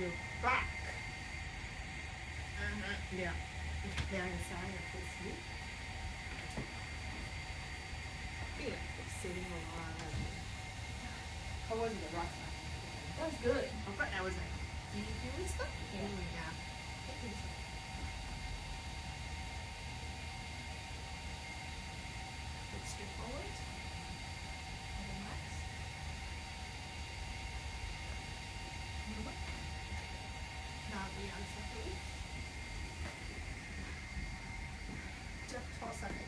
your back. Yeah. The other side of his knee. Feel like it's sitting a lot. How was the rock side? That was good. I thought that was like few weeks ago. Yeah. Yeah. I think so. Let's step forward. And relax. Move up. Now the other side. Just toss up